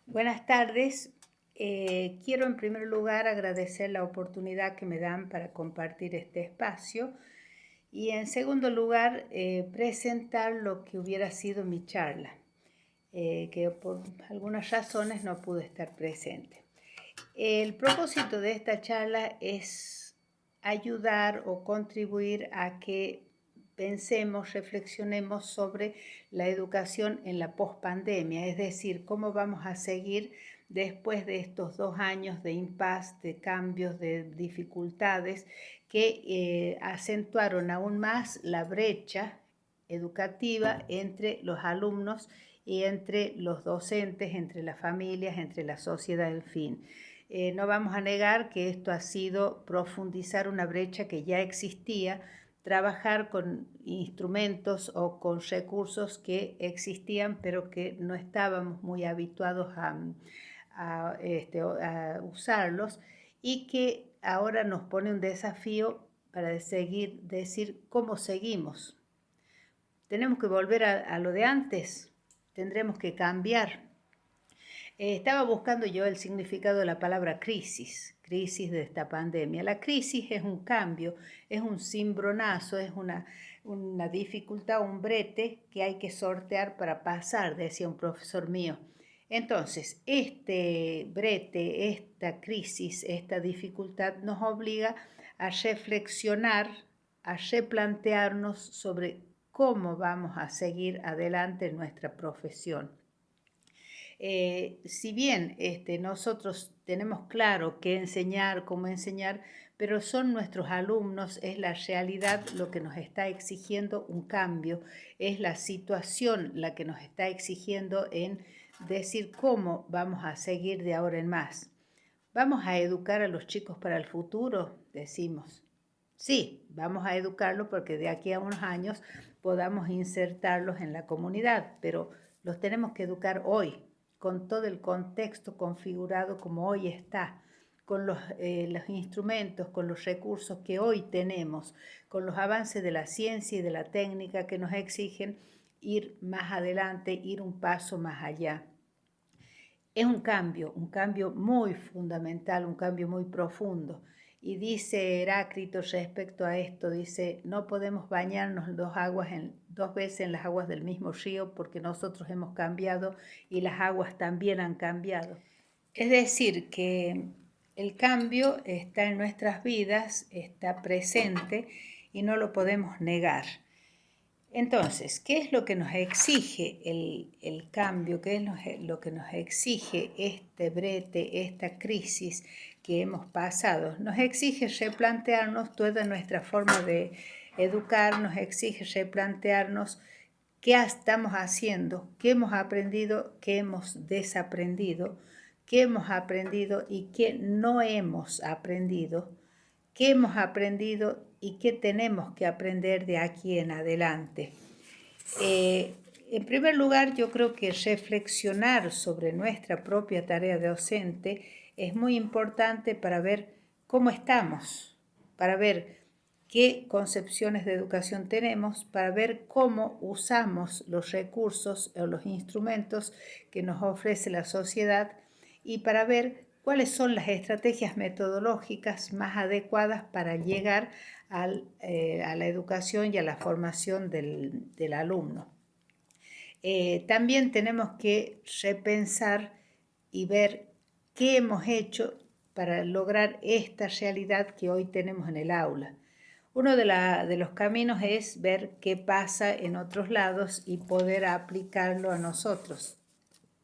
Buenas tardes. Quiero en primer lugar agradecer la oportunidad que me dan para compartir este espacio y en segundo lugar presentar lo que hubiera sido mi charla, que por algunas razones no pude estar presente. El propósito de esta charla es ayudar o contribuir a que pensemos, reflexionemos sobre la educación en la pospandemia, es decir, cómo vamos a seguir después de estos 2 años de impas, de cambios, de dificultades que acentuaron aún más la brecha educativa entre los alumnos y entre los docentes, entre las familias, entre la sociedad, en fin. No vamos a negar que esto ha sido profundizar una brecha que ya existía, trabajar con instrumentos o con recursos que existían pero que no estábamos muy habituados a usarlos y que ahora nos pone un desafío para decir cómo seguimos. Tenemos que volver a lo de antes, tendremos que cambiar. Estaba buscando yo el significado de la palabra crisis de esta pandemia. La crisis es un cambio, es un cimbronazo, es una dificultad, un brete que hay que sortear para pasar, decía un profesor mío. Entonces, este brete, esta crisis, esta dificultad nos obliga a reflexionar, a replantearnos sobre cómo vamos a seguir adelante en nuestra profesión. Si bien nosotros tenemos claro qué enseñar, cómo enseñar, pero son nuestros alumnos, es la realidad lo que nos está exigiendo un cambio, es la situación la que nos está exigiendo en decir cómo vamos a seguir de ahora en más. ¿Vamos a educar a los chicos para el futuro? Decimos. Sí, vamos a educarlos porque de aquí a unos años podamos insertarlos en la comunidad, pero los tenemos que educar hoy, con todo el contexto configurado como hoy está, con los instrumentos, con los recursos que hoy tenemos, con los avances de la ciencia y de la técnica que nos exigen ir más adelante, ir un paso más allá. Es un cambio muy fundamental, un cambio muy profundo. Y dice Heráclito respecto a esto, dice, no podemos bañarnos dos veces en las aguas del mismo río porque nosotros hemos cambiado y las aguas también han cambiado. Es decir, que el cambio está en nuestras vidas, está presente y no lo podemos negar. Entonces, ¿qué es lo que nos exige el cambio? ¿Qué es lo que nos exige este brete, esta crisis que hemos pasado? Nos exige replantearnos toda nuestra forma de educar, nos exige replantearnos qué estamos haciendo, qué hemos aprendido, qué hemos desaprendido, qué hemos aprendido y qué no hemos aprendido, qué hemos aprendido y qué tenemos que aprender de aquí en adelante. En primer lugar, yo creo que reflexionar sobre nuestra propia tarea docente es muy importante para ver cómo estamos, para ver qué concepciones de educación tenemos, para ver cómo usamos los recursos o los instrumentos que nos ofrece la sociedad y para ver cuáles son las estrategias metodológicas más adecuadas para llegar a la educación y a la formación del alumno. También tenemos que repensar y ver qué hemos hecho para lograr esta realidad que hoy tenemos en el aula. Uno de los caminos es ver qué pasa en otros lados y poder aplicarlo a nosotros.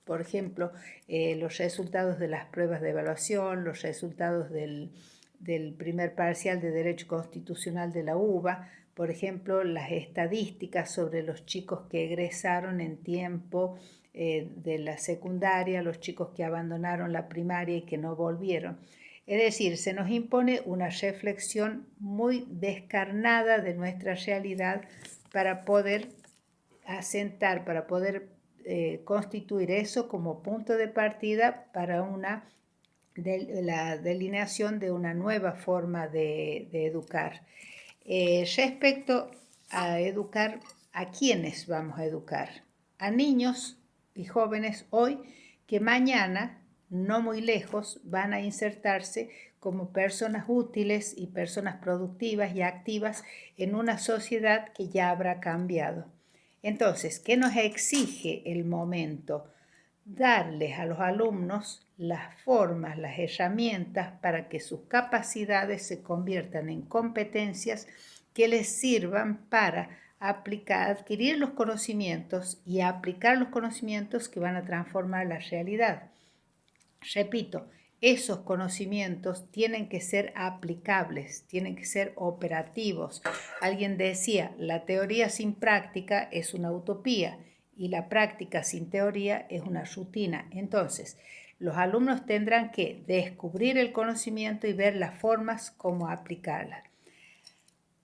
Por ejemplo, los resultados de las pruebas de evaluación, los resultados del primer parcial de Derecho Constitucional de la UBA, por ejemplo, las estadísticas sobre los chicos que egresaron en tiempo de la secundaria, los chicos que abandonaron la primaria y que no volvieron. Es decir, se nos impone una reflexión muy descarnada de nuestra realidad para poder asentar, para poder constituir eso como punto de partida para la delineación de una nueva forma de educar. Respecto a educar, ¿a quiénes vamos a educar? A niños y jóvenes hoy que mañana, no muy lejos, van a insertarse como personas útiles y personas productivas y activas en una sociedad que ya habrá cambiado. Entonces, ¿qué nos exige el momento? Darles a los alumnos las formas, las herramientas para que sus capacidades se conviertan en competencias que les sirvan para adquirir los conocimientos y aplicar los conocimientos que van a transformar la realidad. Repito, esos conocimientos tienen que ser aplicables, tienen que ser operativos. Alguien decía, la teoría sin práctica es una utopía y la práctica sin teoría es una rutina. Entonces, los alumnos tendrán que descubrir el conocimiento y ver las formas como aplicarlas.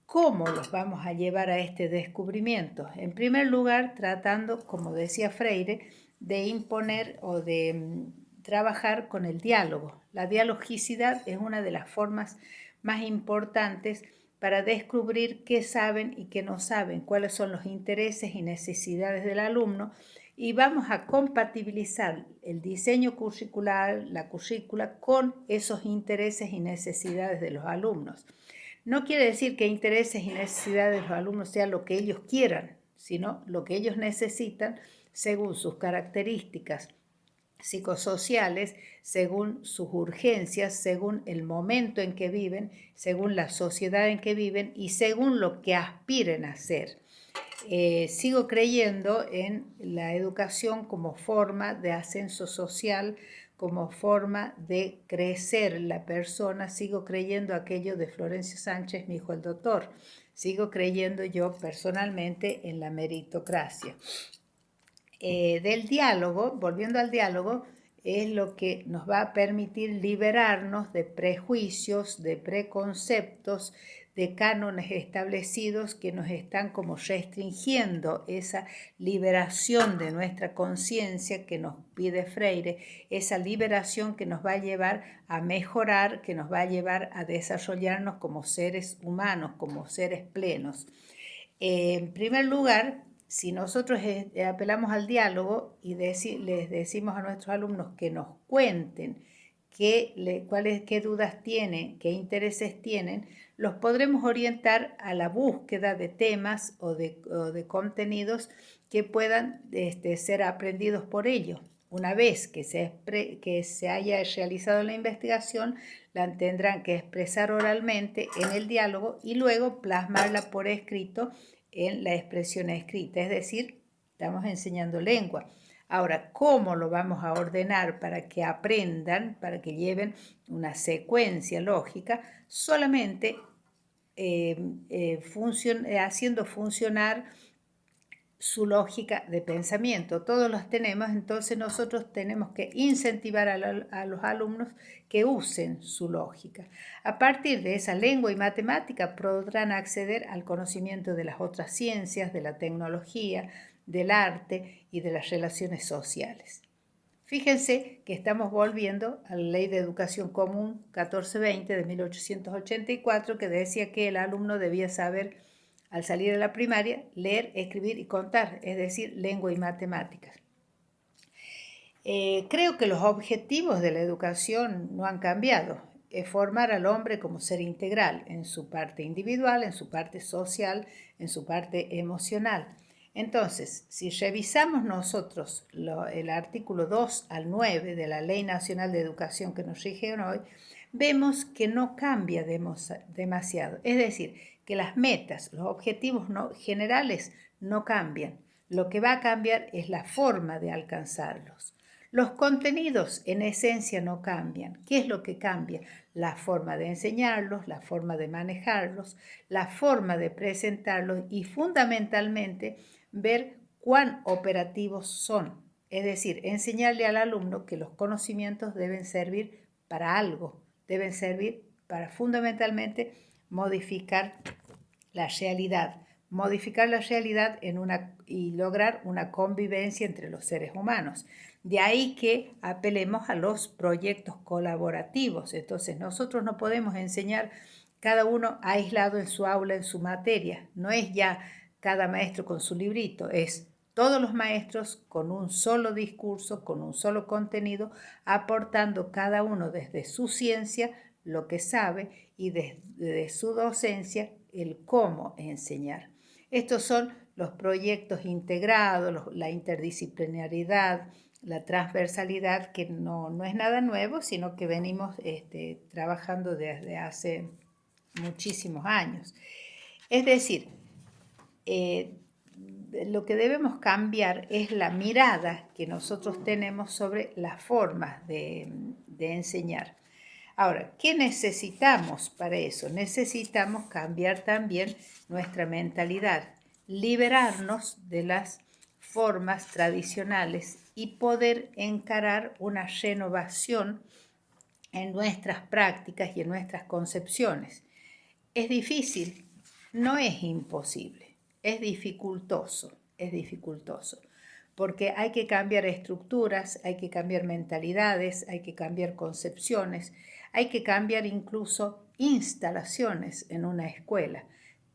¿Cómo los vamos a llevar a este descubrimiento? En primer lugar, tratando, como decía Freire, de imponer o de trabajar con el diálogo. La dialogicidad es una de las formas más importantes para descubrir qué saben y qué no saben, cuáles son los intereses y necesidades del alumno, y vamos a compatibilizar el diseño curricular, la currícula, con esos intereses y necesidades de los alumnos. No quiere decir que intereses y necesidades de los alumnos sean lo que ellos quieran, sino lo que ellos necesitan según sus características psicosociales, según sus urgencias, según el momento en que viven, según la sociedad en que viven y según lo que aspiren a ser. Sigo creyendo en la educación como forma de ascenso social, como forma de crecer la persona. Sigo creyendo aquello de Florencio Sánchez, mi hijo el doctor. Sigo creyendo yo personalmente en la meritocracia. Del diálogo, volviendo al diálogo, es lo que nos va a permitir liberarnos de prejuicios, de preconceptos, de cánones establecidos que nos están como restringiendo esa liberación de nuestra conciencia que nos pide Freire, esa liberación que nos va a llevar a mejorar, que nos va a llevar a desarrollarnos como seres humanos, como seres plenos. En primer lugar, si nosotros apelamos al diálogo y les decimos a nuestros alumnos que nos cuenten qué dudas tienen, qué intereses tienen, los podremos orientar a la búsqueda de temas o de contenidos que puedan ser aprendidos por ellos. Una vez que se haya realizado la investigación, la tendrán que expresar oralmente en el diálogo y luego plasmarla por escrito en la expresión escrita, es decir, estamos enseñando lengua. Ahora, ¿cómo lo vamos a ordenar para que aprendan, para que lleven una secuencia lógica? Solamente haciendo funcionar su lógica de pensamiento. Todos los tenemos, entonces nosotros tenemos que incentivar a los alumnos que usen su lógica. A partir de esa lengua y matemática podrán acceder al conocimiento de las otras ciencias, de la tecnología, del arte y de las relaciones sociales. Fíjense que estamos volviendo a la Ley de Educación Común 1420 de 1884, que decía que el alumno debía saber, al salir de la primaria, leer, escribir y contar, es decir, lengua y matemáticas. Creo que los objetivos de la educación no han cambiado. Es formar al hombre como ser integral en su parte individual, en su parte social, en su parte emocional. Entonces, si revisamos nosotros el artículo 2 al 9 de la Ley Nacional de Educación que nos rige hoy, vemos que no cambia demasiado. Es decir, que las metas, los objetivos generales no cambian. Lo que va a cambiar es la forma de alcanzarlos. Los contenidos en esencia no cambian. ¿Qué es lo que cambia? La forma de enseñarlos, la forma de manejarlos, la forma de presentarlos y fundamentalmente ver cuán operativos son. Es decir, enseñarle al alumno que los conocimientos deben servir para algo, deben servir para fundamentalmente modificar la realidad y lograr una convivencia entre los seres humanos. De ahí que apelemos a los proyectos colaborativos. Entonces, nosotros no podemos enseñar cada uno aislado en su aula, en su materia. No es ya cada maestro con su librito, es todos los maestros con un solo discurso, con un solo contenido, aportando cada uno desde su ciencia lo que sabe y desde su docencia el cómo enseñar. Estos son los proyectos integrados, la interdisciplinaridad, la transversalidad, que no es nada nuevo, sino que venimos trabajando desde hace muchísimos años. Es decir, lo que debemos cambiar es la mirada que nosotros tenemos sobre las formas de enseñar. Ahora, ¿qué necesitamos para eso? Necesitamos cambiar también nuestra mentalidad, liberarnos de las formas tradicionales y poder encarar una renovación en nuestras prácticas y en nuestras concepciones. Es difícil, no es imposible, es dificultoso, porque hay que cambiar estructuras, hay que cambiar mentalidades, hay que cambiar concepciones, hay que cambiar incluso instalaciones en una escuela.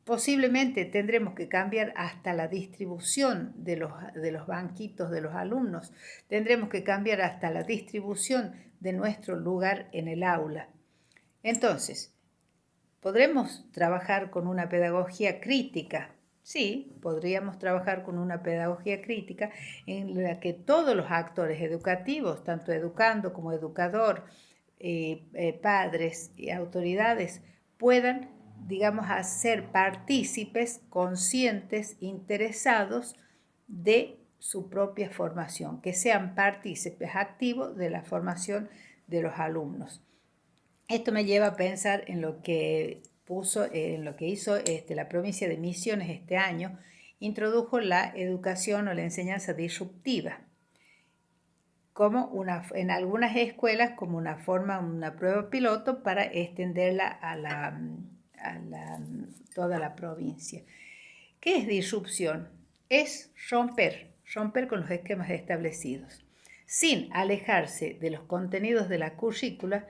Posiblemente tendremos que cambiar hasta la distribución de los banquitos de los alumnos, tendremos que cambiar hasta la distribución de nuestro lugar en el aula. Entonces, ¿podremos trabajar con una pedagogía crítica? Sí, podríamos trabajar con una pedagogía crítica en la que todos los actores educativos, tanto educando como educador, padres y autoridades, puedan, digamos, hacer partícipes, conscientes, interesados de su propia formación, que sean partícipes activos de la formación de los alumnos. Esto me lleva a pensar en lo que hizo la provincia de Misiones este año. Introdujo la educación o la enseñanza disruptiva en algunas escuelas como una prueba piloto para extenderla a toda la provincia. ¿Qué es disrupción? Es romper con los esquemas establecidos. Sin alejarse de los contenidos de la currícula,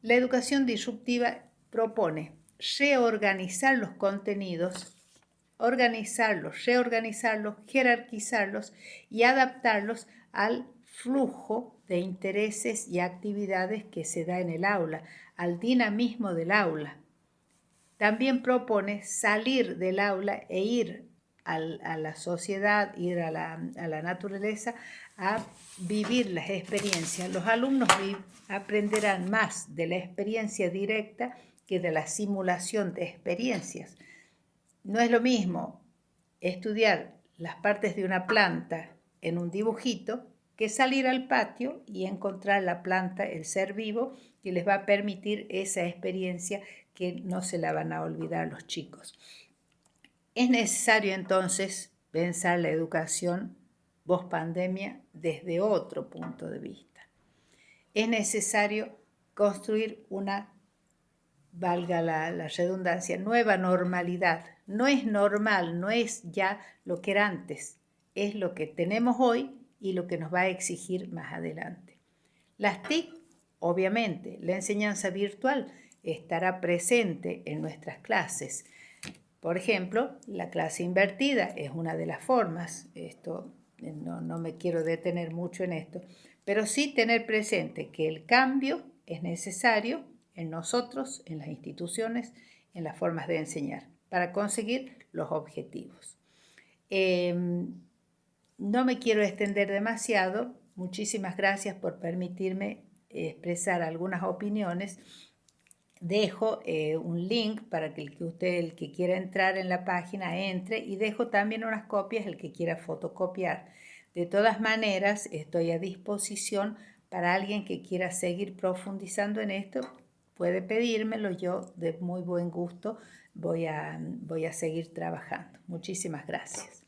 la educación disruptiva propone reorganizar los contenidos, organizarlos, reorganizarlos, jerarquizarlos y adaptarlos al flujo de intereses y actividades que se da en el aula, al dinamismo del aula. También propone salir del aula e ir a la sociedad, ir a la naturaleza, a vivir las experiencias. Los alumnos aprenderán más de la experiencia directa que de la simulación de experiencias. No es lo mismo estudiar las partes de una planta en un dibujito que salir al patio y encontrar la planta, el ser vivo, que les va a permitir esa experiencia que no se la van a olvidar los chicos. Es necesario entonces pensar la educación post pandemia desde otro punto de vista. Es necesario construir una, valga la redundancia, nueva normalidad. No es normal, no es ya lo que era antes, es lo que tenemos hoy y lo que nos va a exigir más adelante. Las TIC, obviamente, la enseñanza virtual estará presente en nuestras clases. Por ejemplo, la clase invertida es una de las formas. No me quiero detener mucho en esto, pero sí tener presente que el cambio es necesario en nosotros, en las instituciones, en las formas de enseñar, para conseguir los objetivos. No me quiero extender demasiado. Muchísimas gracias por permitirme expresar algunas opiniones. Dejo un link para que el que quiera entrar en la página entre, y dejo también unas copias el que quiera fotocopiar. De todas maneras, estoy a disposición para alguien que quiera seguir profundizando en esto. Puede pedírmelo, yo de muy buen gusto voy a seguir trabajando. Muchísimas gracias.